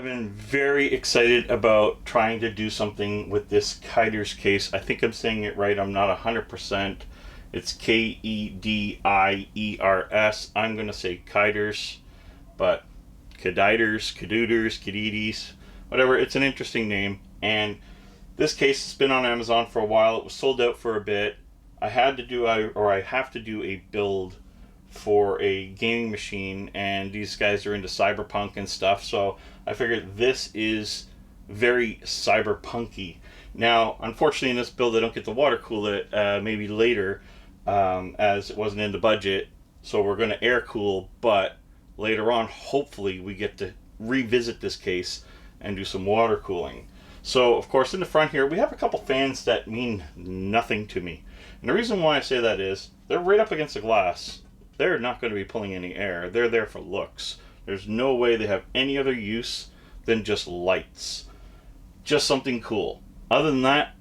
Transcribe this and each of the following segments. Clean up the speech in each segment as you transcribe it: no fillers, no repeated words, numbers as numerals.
I've been very excited about trying to do something with this Kediers case. I think I'm saying it right. I'm not 100%. It's Kediers. I'm going to say Kediers, but Kediers, whatever. It's an interesting name. And this case has been on Amazon for a while. It was sold out for a bit. I have to do a build for a gaming machine, and these guys are into Cyberpunk and stuff, so I figured this is very cyberpunky. Now, unfortunately, in this build I don't get to water cool it, maybe later, as it wasn't in the budget, so we're going to air cool, but later on hopefully we get to revisit this case and do some water cooling. So of course in the front here we have a couple fans that mean nothing to me, and the reason why I say that is they're right up against the glass. They're not going to be pulling any air. They're there for looks. There's no way they have any other use than just lights. Just something cool. Other than that,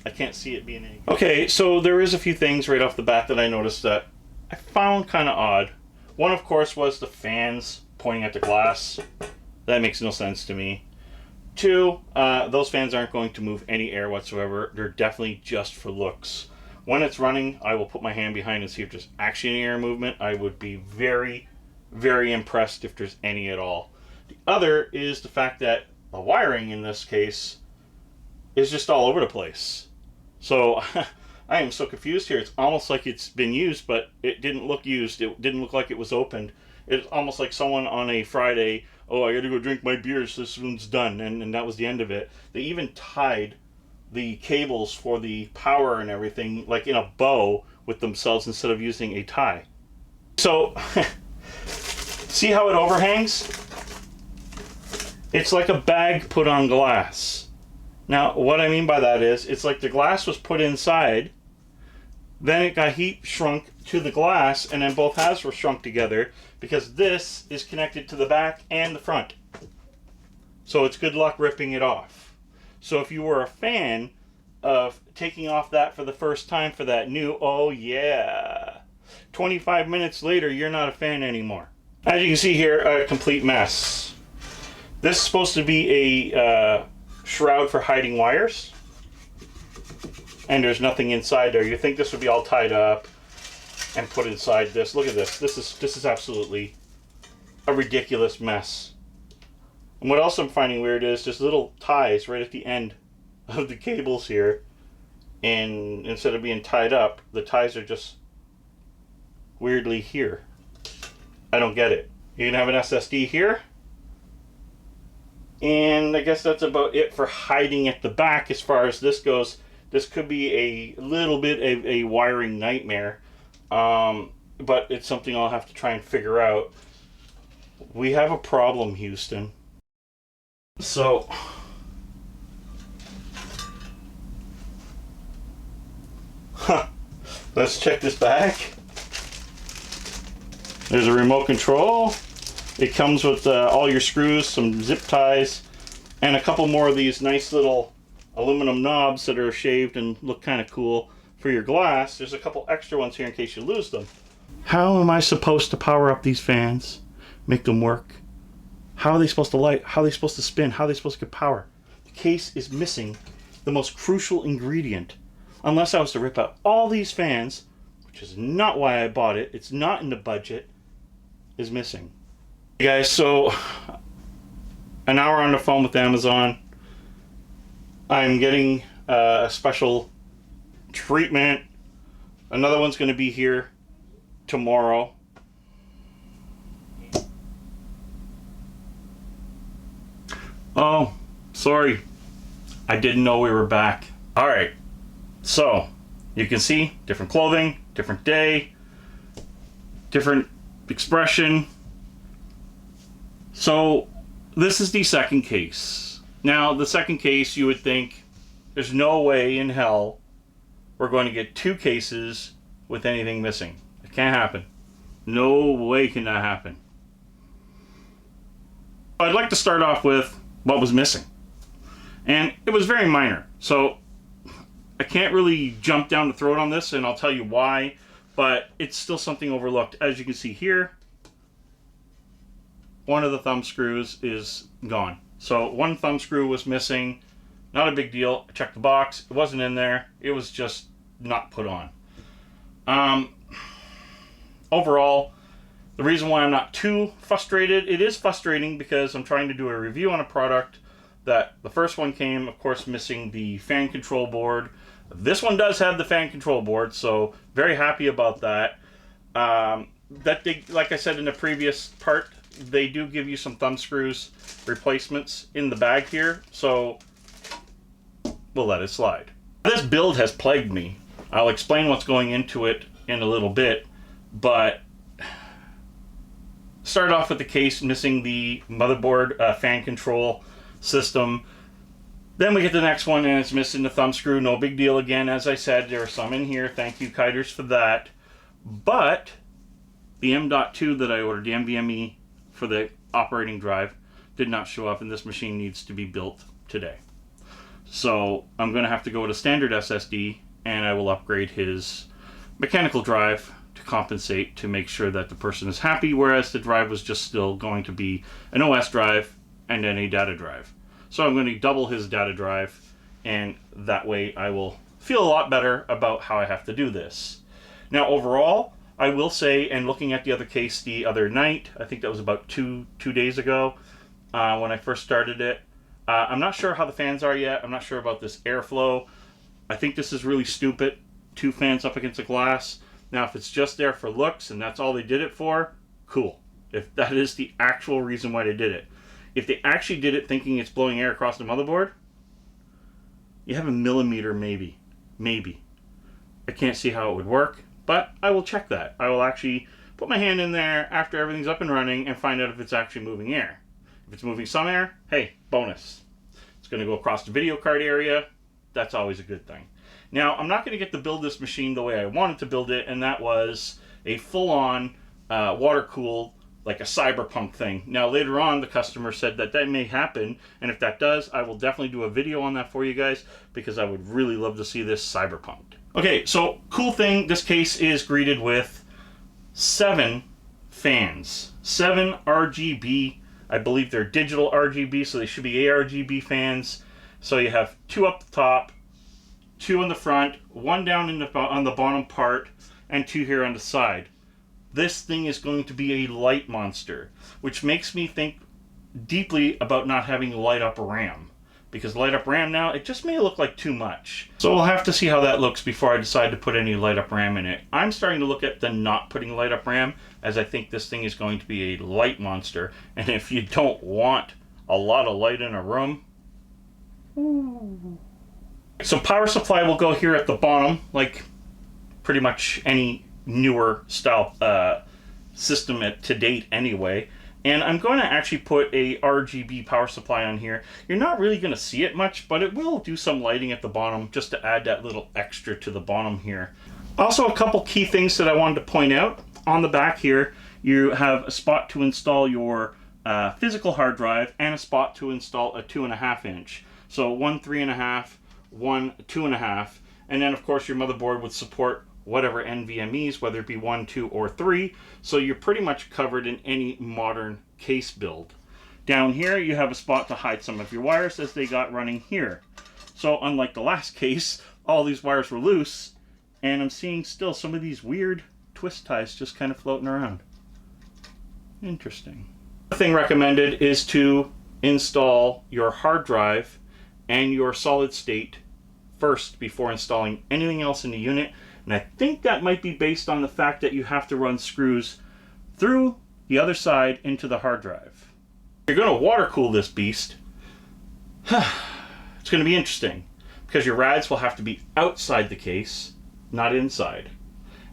I can't see it being any good. Okay, so there is a few things right off the bat that I noticed that I found kind of odd. One, of course, was the fans pointing at the glass. That makes no sense to me. Two, those fans aren't going to move any air whatsoever. They're definitely just for looks. When it's running, I will put my hand behind and see if there's actually any air movement. I would be very, very impressed if there's any at all. The other is the fact that the wiring in this case is just all over the place. So I am so confused here. It's almost like it's been used, but it didn't look used. It didn't look like it was opened. It's almost like someone on a Friday, oh, I gotta go drink my beers, this one's done, and that was the end of it. They even tied the cables for the power and everything like in a bow with themselves instead of using a tie. So see how it overhangs? It's like a bag put on glass. Now what I mean by that is it's like the glass was put inside, then it got heat shrunk to the glass, and then both halves were shrunk together because this is connected to the back and the front. So it's good luck ripping it off. So if you were a fan of taking off that for the first time for that new, oh yeah, 25 minutes later, you're not a fan anymore. As you can see here, a complete mess. This is supposed to be a shroud for hiding wires, and there's nothing inside there. You think this would be all tied up and put inside this. Look at this. This is absolutely a ridiculous mess. And what else I'm finding weird is just little ties right at the end of the cables here, and instead of being tied up, the ties are just weirdly here. I don't get it. You can have an SSD here, and I guess that's about it for hiding at the back as far as this goes. This could be a little bit of a wiring nightmare, but it's something I'll have to try and figure out. We have a problem, Houston. So, let's check this back. There's a remote control. It comes with all your screws, some zip ties, and a couple more of these nice little aluminum knobs that are shaved and look kind of cool for your glass. There's a couple extra ones here in case you lose them. How am I supposed to power up these fans, make them work? How are they supposed to light? How are they supposed to spin? How are they supposed to get power? The case is missing the most crucial ingredient. Unless I was to rip out all these fans, which is not why I bought it, it's not in the budget, is missing. Hey guys, so an hour on the phone with Amazon. I'm getting a special treatment. Another one's going to be here tomorrow. Oh, sorry. I didn't know we were back. Alright, so you can see different clothing, different day, different expression. So this is the second case. Now, the second case, you would think there's no way in hell we're going to get two cases with anything missing. It can't happen. No way can that happen. I'd like to start off with what was missing. And it was very minor. So I can't really jump down the throat on this, and I'll tell you why, but it's still something overlooked. As you can see here, one of the thumb screws is gone. So one thumb screw was missing. Not a big deal. I checked the box. It wasn't in there. It was just not put on. Overall, the reason why I'm not too frustrated, it is frustrating because I'm trying to do a review on a product that the first one came, of course, missing the fan control board. This one does have the fan control board, so very happy about that. That they, like I said in the previous part, they do give you some thumb screws replacements in the bag here, so we'll let it slide. This build has plagued me. I'll explain what's going into it in a little bit, but start off with the case missing the motherboard fan control system. Then we get the next one and it's missing the thumb screw. No big deal again. As I said, there are some in here. Thank you, Kediers, for that. But the M.2 that I ordered, the NVMe for the operating drive, did not show up, and this machine needs to be built today. So I'm going to have to go with a standard SSD, and I will upgrade his mechanical drive to compensate to make sure that the person is happy, whereas the drive was just still going to be an OS drive and then a data drive. So I'm going to double his data drive, and that way I will feel a lot better about how I have to do this. Now overall, I will say, and looking at the other case the other night, I think that was about two days ago when I first started it, I'm not sure how the fans are yet. I'm not sure about this airflow. I think this is really stupid. 2 fans up against the glass. Now if it's just there for looks and that's all they did it for, cool. If that is the actual reason why they did it. If they actually did it thinking it's blowing air across the motherboard, you have a millimeter maybe. Maybe. I can't see how it would work, but I will check that. I will actually put my hand in there after everything's up and running and find out if it's actually moving air. If it's moving some air, hey, bonus. It's going to go across the video card area. That's always a good thing. Now, I'm not going to get to build this machine the way I wanted to build it, and that was a full-on water-cooled, like a Cyberpunk thing. Now, later on, the customer said that that may happen, and if that does, I will definitely do a video on that for you guys, because I would really love to see this Cyberpunked. Okay, so cool thing, this case is greeted with 7 fans. 7 RGB, I believe they're digital RGB, so they should be ARGB fans. So you have 2 up the top, 2 on the front, 1 down on the bottom part, and 2 here on the side. This thing is going to be a light monster, which makes me think deeply about not having light up RAM. Because light up RAM now, it just may look like too much. So we'll have to see how that looks before I decide to put any light up RAM in it. I'm starting to look at the not putting light up RAM, as I think this thing is going to be a light monster. And if you don't want a lot of light in a room, so power supply will go here at the bottom, like pretty much any newer style system to date anyway. And I'm going to actually put a RGB power supply on here. You're not really going to see it much, but it will do some lighting at the bottom just to add that little extra to the bottom here. Also, a couple key things that I wanted to point out. On the back here, you have a spot to install your physical hard drive and a spot to install a 2.5 inch. So one 3.5, one 2.5, and then of course your motherboard would support whatever NVMEs, whether it be 1, 2, or 3. So you're pretty much covered in any modern case build. Down here you have a spot to hide some of your wires as they got running here. So unlike the last case, all these wires were loose, and I'm seeing still some of these weird twist ties just kind of floating around. Interesting. The thing recommended is to install your hard drive and your solid state first before installing anything else in the unit. And I think that might be based on the fact that you have to run screws through the other side into the hard drive. If you're going to water cool this beast, it's going to be interesting because your rads will have to be outside the case, not inside.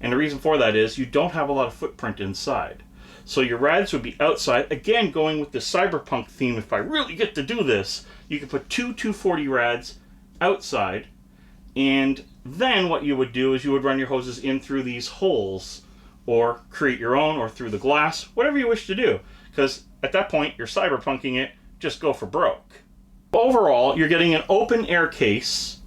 And the reason for that is you don't have a lot of footprint inside. So your rads would be outside. Again, going with the Cyberpunk theme, if I really get to do this, you could put 2 240 rads outside, and then what you would do is you would run your hoses in through these holes, or create your own, or through the glass, whatever you wish to do. Because at that point, you're cyberpunking it, just go for broke. Overall, you're getting an open air case.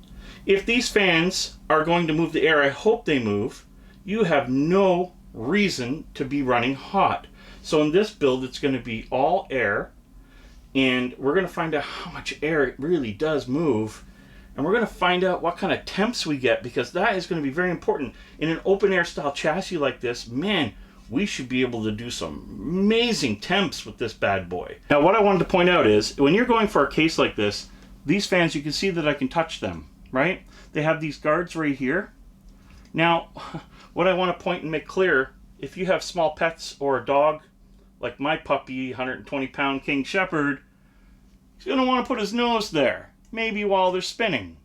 If these fans are going to move the air, I hope they move, you have no reason to be running hot. So in this build, it's going to be all air, and we're going to find out how much air it really does move, and we're going to find out what kind of temps we get, because that is going to be very important. In an open air style chassis like this, man, we should be able to do some amazing temps with this bad boy. Now, what I wanted to point out is, when you're going for a case like this, these fans, you can see that I can touch them, right? They have these guards right here. Now, what I want to point and make clear, if you have small pets or a dog, like my puppy, 120-pound King Shepherd, he's going to want to put his nose there, maybe while they're spinning.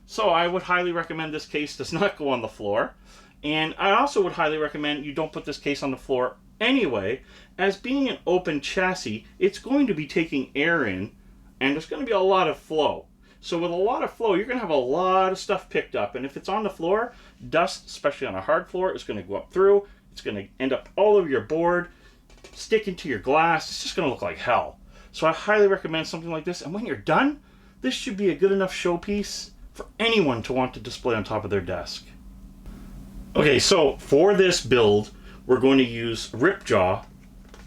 So I would highly recommend this case does not go on the floor. And I also would highly recommend you don't put this case on the floor anyway, as being an open chassis, it's going to be taking air in, and there's going to be a lot of flow. So with a lot of flow, you're going to have a lot of stuff picked up, and if it's on the floor, dust, especially on a hard floor, is going to go up through. It's going to end up all over your board, stick into your glass. It's just going to look like hell. So I highly recommend something like this, and when you're done, this should be a good enough showpiece for anyone to want to display on top of their desk. Okay, so for this build, we're going to use Ripjaw.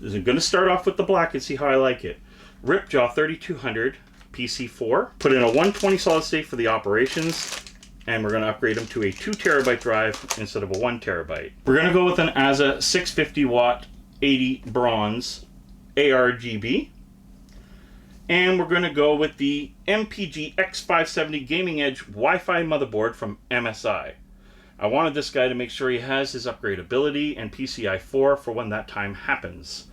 I'm going to start off with the black and see how I like it. Ripjaw 3200 PC4. Put in a 120 solid state for the operations, and we're going to upgrade them to a 2 terabyte drive instead of a 1 terabyte. We're going to go with an ASA 650 watt 80 bronze ARGB. And we're going to go with the MPG X570 Gaming Edge Wi-Fi motherboard from MSI. I wanted this guy to make sure he has his upgradability and PCI 4 for when that time happens.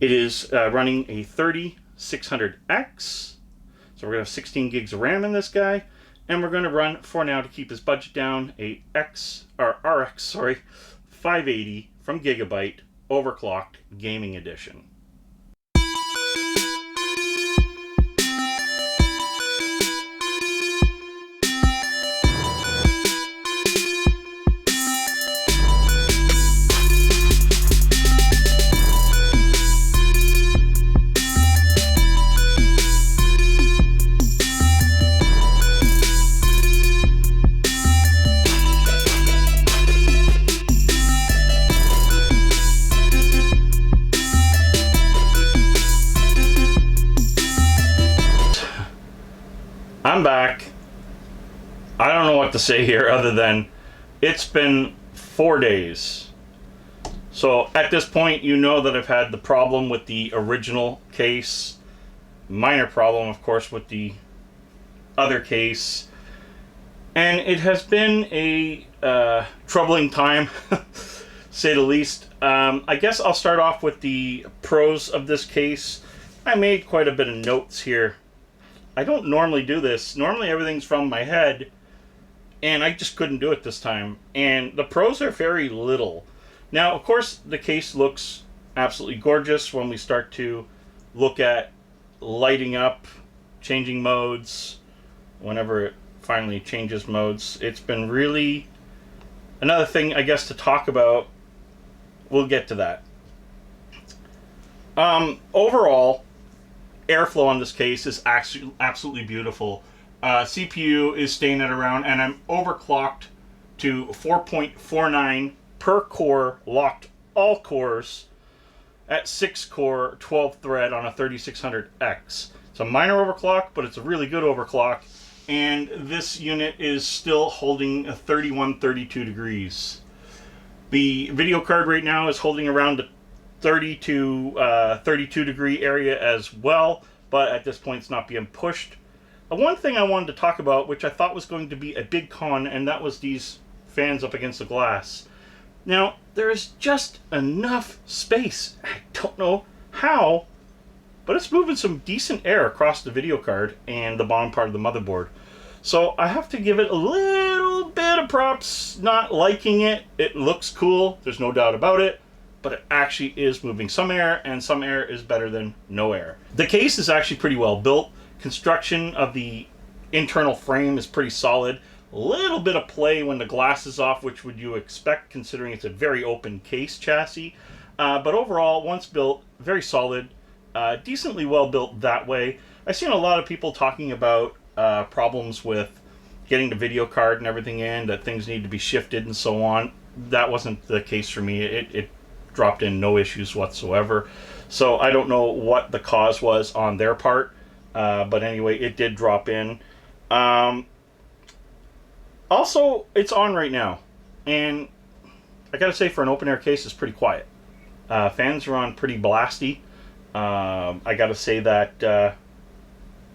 It is running a 3600X, so we're going to have 16 gigs of RAM in this guy, and we're going to run, for now to keep his budget down, a RX 580 from Gigabyte overclocked gaming edition. I'm back. I don't know what to say here other than it's been 4 days. So at this point, you know that I've had the problem with the original case. Minor problem, of course, with the other case. And it has been a troubling time, say the least. I guess I'll start off with the pros of this case. I made quite a bit of notes here. I don't normally do this. Normally everything's from my head, and I just couldn't do it this time. And the pros are very little. Now, of course, the case looks absolutely gorgeous when we start to look at lighting up, changing modes, whenever it finally changes modes. It's been really another thing, I guess, to talk about. We'll get to that. Overall, airflow on this case is actually absolutely beautiful. CPU is staying at around, and I'm overclocked to 4.49 per core, locked all cores at 6 core, 12 thread on a 3600X. It's a minor overclock, but it's a really good overclock, and this unit is still holding a 32 degrees. The video card right now is holding around the 30 to 32 degree area as well, but at this point it's not being pushed. One thing I wanted to talk about, which I thought was going to be a big con, and that was these fans up against the glass. Now, there is just enough space. I don't know how, but it's moving some decent air across the video card and the bottom part of the motherboard. So I have to give it a little bit of props. Not liking it. It looks cool, there's no doubt about it, but it actually is moving some air, and some air is better than no air. The case is actually pretty well built. Construction of the internal frame is pretty solid. A little bit of play when the glass is off, which would you expect considering it's a very open case chassis. But overall, once built, very solid, decently well built that way. I've seen a lot of people talking about problems with getting the video card and everything in, that things need to be shifted and so on. That wasn't the case for me. It dropped in no issues whatsoever. So I don't know what the cause was on their part, but anyway, it did drop in. Also, it's on right now, and I gotta say, for an open air case, it's pretty quiet. Fans are on pretty blasty. I gotta say that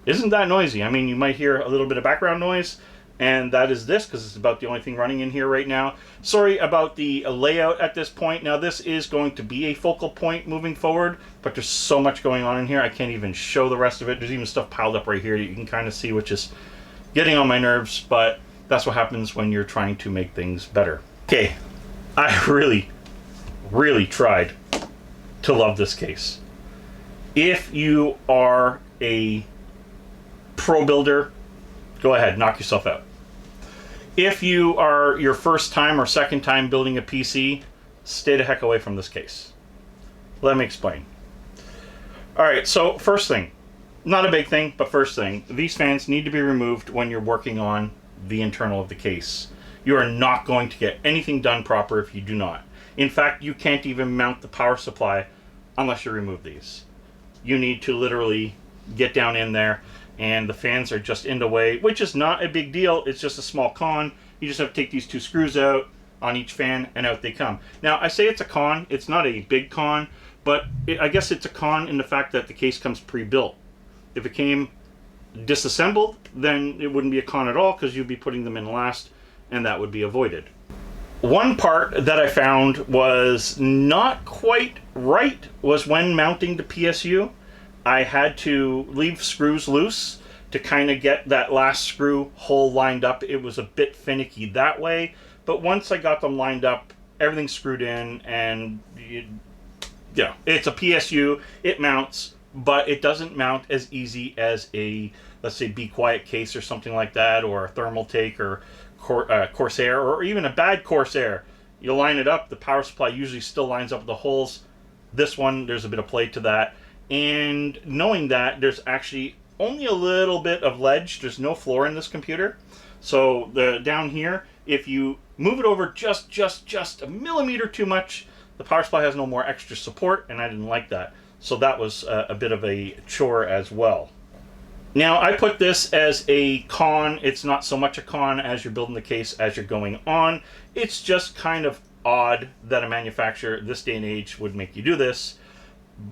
isn't that noisy. I mean, you might hear a little bit of background noise, and that is this, because it's about the only thing running in here right now. Sorry about the layout at this point. Now, this is going to be a focal point moving forward, but there's so much going on in here, I can't even show the rest of it. There's even stuff piled up right here that you can kind of see, which is getting on my nerves, but that's what happens when you're trying to make things better. Okay, I really tried to love this case. If you are a pro builder, go ahead, knock yourself out. If you are your first time or second time building a PC, stay the heck away from this case. Let me explain. Alright, so first thing, not a big thing, but first thing, these fans need to be removed when you're working on the internal of the case. You are not going to get anything done proper if you do not. In fact, you can't even mount the power supply unless you remove these. You need to literally get down in there, and the fans are just in the way, which is not a big deal. It's just a small con. You just have to take these two screws out on each fan, and out they come. Now, I say it's a con. It's not a big con, but I guess it's a con in the fact that the case comes pre-built. If it came disassembled, then it wouldn't be a con at all, because you'd be putting them in last, and that would be avoided. One part that I found was not quite right was when mounting the PSU. I had to leave screws loose to kind of get that last screw hole lined up. It was a bit finicky that way, but once I got them lined up, everything's screwed in, and it's a PSU, it mounts, but it doesn't mount as easy as a, let's say, Be Quiet case or something like that, or a thermal take, or Corsair, or even a bad Corsair. You line it up, the power supply usually still lines up with the holes. This one, there's a bit of play to that. And knowing that, there's actually only a little bit of ledge. There's no floor in this computer. So down here, if you move it over just a millimeter too much, the power supply has no more extra support, and I didn't like that. So that was a bit of a chore as well. Now, I put this as a con. It's not so much a con as you're building the case as you're going on. It's just kind of odd that a manufacturer this day and age would make you do this.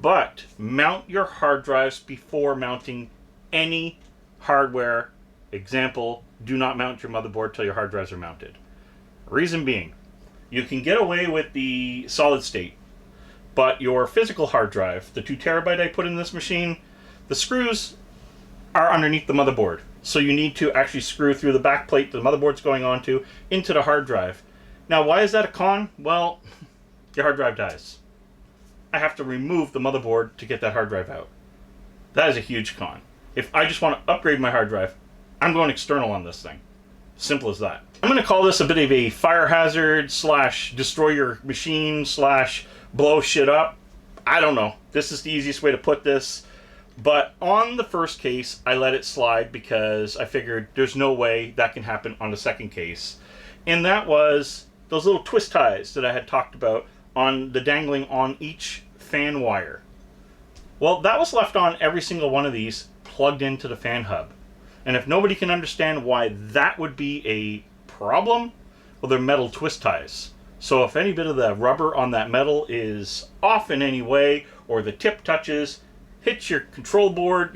But mount your hard drives before mounting any hardware. Example, do not mount your motherboard till your hard drives are mounted. Reason being, you can get away with the solid state, but your physical hard drive, the 2 terabyte I put in this machine, the screws are underneath the motherboard. So you need to actually screw through the back plate the motherboard's going onto into the hard drive. Now, why is that a con? Well, your hard drive dies. I have to remove the motherboard to get that hard drive out. That is a huge con. If I just want to upgrade my hard drive, I'm going external on this thing. Simple as that. I'm going to call this a bit of a fire hazard / destroy your machine / blow shit up. I don't know. This is the easiest way to put this. But on the first case, I let it slide because I figured there's no way that can happen on the second case. And that was those little twist ties that I had talked about on the dangling on each fan wire. Well, that was left on every single one of these plugged into the fan hub. And if nobody can understand why that would be a problem, well, they're metal twist ties. So if any bit of the rubber on that metal is off in any way, or the tip touches, hits your control board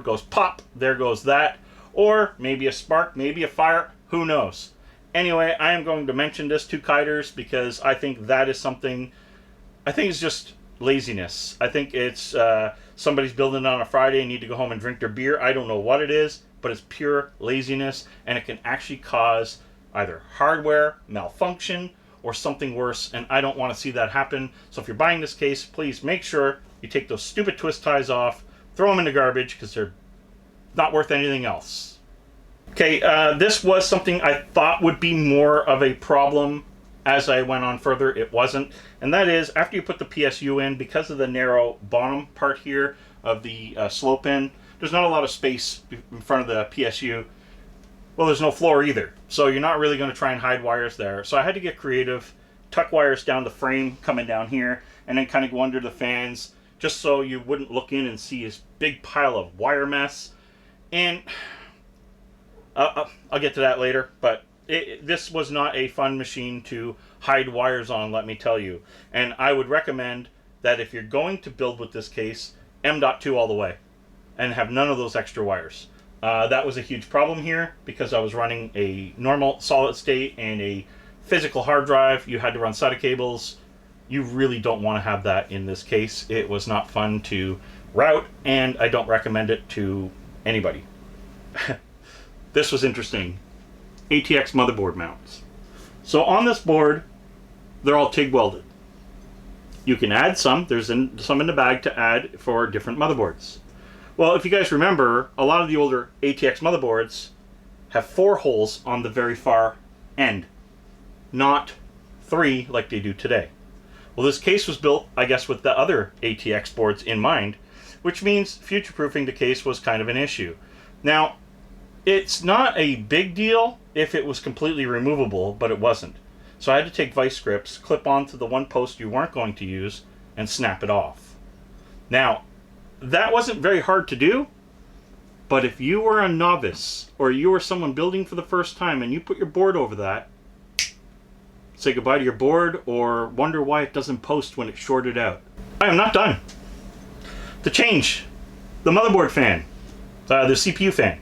goes pop, there goes that. Or maybe a spark, maybe a fire, who knows. Anyway, I am going to mention this to Kediers because I think that is something, I think it's just laziness. I think it's somebody's building it on a Friday and need to go home and drink their beer. I don't know what it is, but it's pure laziness, and it can actually cause either hardware malfunction or something worse, and I don't want to see that happen. So if you're buying this case, please make sure you take those stupid twist ties off, throw them in the garbage because they're not worth anything else. Okay, this was something I thought would be more of a problem as I went on further. It wasn't, and that is after you put the PSU in, because of the narrow bottom part here of the slope in, there's not a lot of space in front of the PSU. Well, there's no floor either, so you're not really going to try and hide wires there. So I had to get creative tuck wires down the frame coming down here, and then kind of go under the fans, just so you wouldn't look in and see this big pile of wire mess. And I'll get to that later, but this was not a fun machine to hide wires on, let me tell you. And I would recommend that if you're going to build with this case, M.2 all the way, and have none of those extra wires. That was a huge problem here, because I was running a normal solid state and a physical hard drive. You had to run SATA cables. You really don't want to have that in this case. It was not fun to route, and I don't recommend it to anybody. This was interesting. ATX motherboard mounts. So on this board, they're all TIG welded. You can add some. There's some in the bag to add for different motherboards. Well, if you guys remember, a lot of the older ATX motherboards have 4 holes on the very far end, not 3 like they do today. Well, this case was built, I guess, with the other ATX boards in mind, which means future-proofing the case was kind of an issue. Now, it's not a big deal if it was completely removable, but it wasn't. So I had to take vice grips, clip onto the one post you weren't going to use, and snap it off. Now, that wasn't very hard to do, but if you were a novice, or you were someone building for the first time, and you put your board over that, say goodbye to your board, or wonder why it doesn't post when it's shorted out. I am not done. To change the motherboard fan, the CPU fan.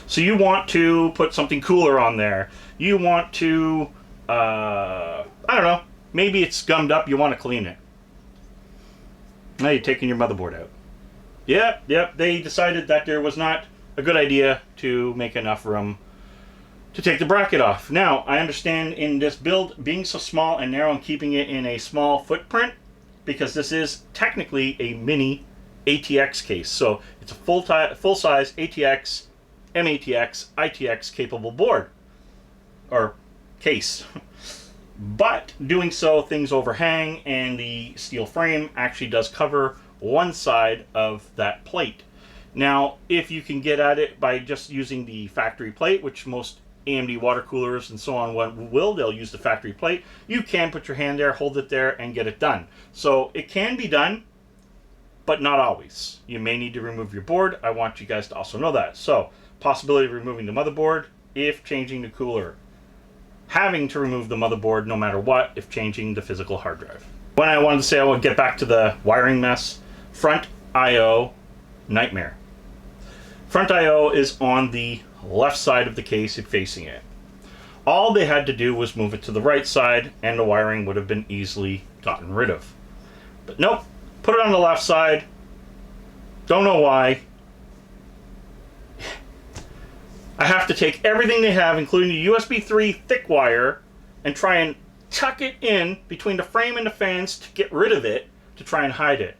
So you want to put something cooler on there. You want to, I don't know, maybe it's gummed up, you want to clean it. Now you're taking your motherboard out. Yep, they decided that there was not a good idea to make enough room to take the bracket off. Now, I understand in this build, being so small and narrow and keeping it in a small footprint, because this is technically a mini ATX case. So it's a full-size ATX, MATX, ITX capable board, or case. But doing so, things overhang, and the steel frame actually does cover one side of that plate. Now, if you can get at it by just using the factory plate, which most AMD water coolers and so on they'll use the factory plate, you can put your hand there, hold it there, and get it done. So it can be done, but not always. You may need to remove your board. I want you guys to also know that. So, possibility of removing the motherboard if changing the cooler. Having to remove the motherboard no matter what if changing the physical hard drive. When I wanted to say I would get back to the wiring mess, front I/O nightmare. Front I/O is on the left side of the case and facing it. All they had to do was move it to the right side and the wiring would have been easily gotten rid of. But nope, put it on the left side. Don't know why. I have to take everything they have, including the USB 3 thick wire, and try and tuck it in between the frame and the fans to get rid of it, to try and hide it.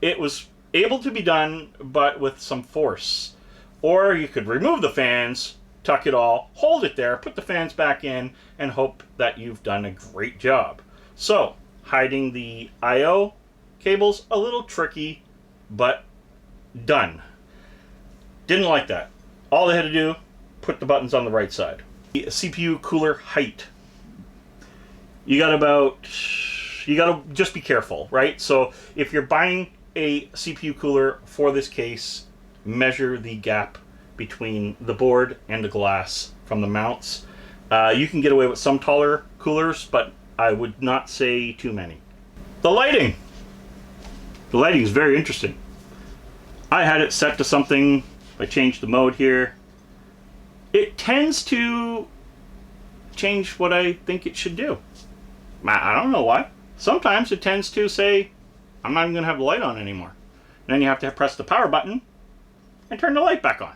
It was able to be done, but with some force. Or you could remove the fans, tuck it all, hold it there, put the fans back in, and hope that you've done a great job. So, hiding the I/O cables, a little tricky, but done. Didn't like that. All they had to do, put the buttons on the right side. The CPU cooler height. You gotta just be careful, right? So if you're buying a CPU cooler for this case, measure the gap between the board and the glass from the mounts. You can get away with some taller coolers, but I would not say too many. The lighting. The lighting is very interesting. I had it set to something. I changed the mode here. It tends to change what I think it should do. I don't know why. Sometimes it tends to say, I'm not even going to have the light on anymore. And then you have to press the power button and turn the light back on.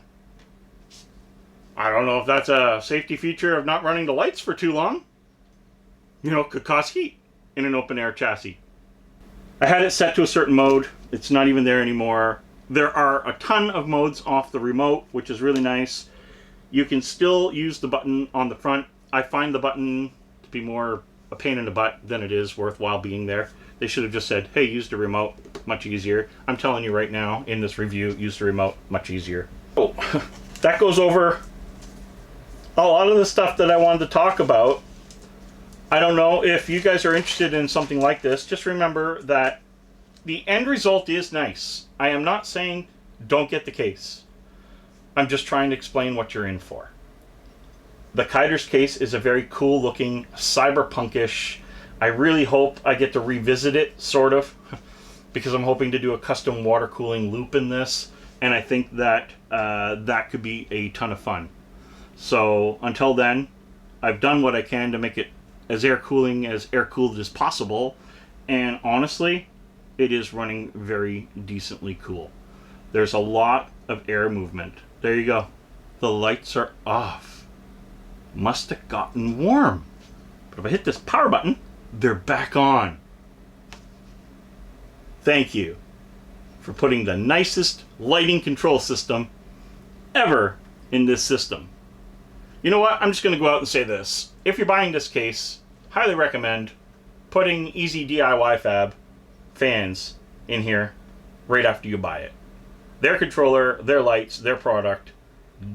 I don't know if that's a safety feature of not running the lights for too long. You know, it could cause heat in an open air chassis. I had it set to a certain mode. It's not even there anymore. There are a ton of modes off the remote, which is really nice. You can still use the button on the front. I find the button to be more a pain in the butt than it is worthwhile being there. They should have just said, hey, use the remote, much easier. I'm telling you right now, in this review, use the remote, much easier. Oh, that goes over a lot of the stuff that I wanted to talk about. I don't know if you guys are interested in something like this. Just remember that the end result is nice. I am not saying don't get the case. I'm just trying to explain what you're in for. The Kediers case is a very cool looking, cyberpunkish. I really hope I get to revisit it, sort of, because I'm hoping to do a custom water cooling loop in this, and I think that that could be a ton of fun. So until then, I've done what I can to make it as air cooled as possible, and honestly, it is running very decently cool. There's a lot of air movement. There you go. The lights are off. Must have gotten warm. But if I hit this power button, they're back on. Thank you for putting the nicest lighting control system ever in this system. You know what? I'm just going to go out and say this. If you're buying this case, highly recommend putting Easy DIY Fab fans in here right after you buy it. Their controller, their lights, their product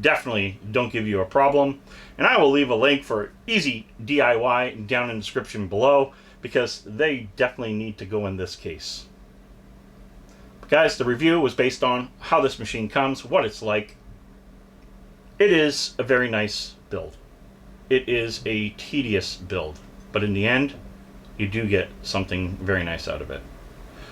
definitely don't give you a problem. And I will leave a link for Easy DIY down in the description below, because they definitely need to go in this case. But guys, the review was based on how this machine comes, what it's like. It is a very nice build. It is a tedious build, but in the end, you do get something very nice out of it.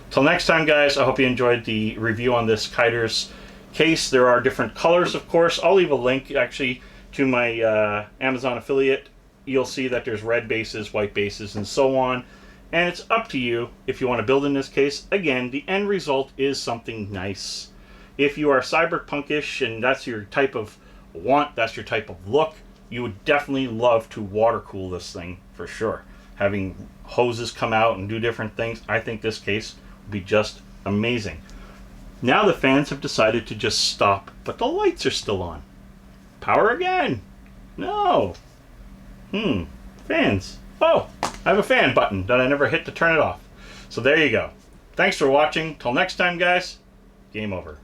Till next time, guys, I hope you enjoyed the review on this Kediers case. There are different colors, of course. I'll leave a link, actually, to my Amazon affiliate. You'll see that there's red bases, white bases, and so on. And it's up to you if you want to build in this case. Again, the end result is something nice. If you are cyberpunkish and that's your type of want, that's your type of look, you would definitely love to water cool this thing for sure. Having hoses come out and do different things, I think this case would be just amazing. Now the fans have decided to just stop, but the lights are still on. Power again. No. Fans. Oh, I have a fan button that I never hit to turn it off. So there you go. Thanks for watching. Till next time, guys. Game over.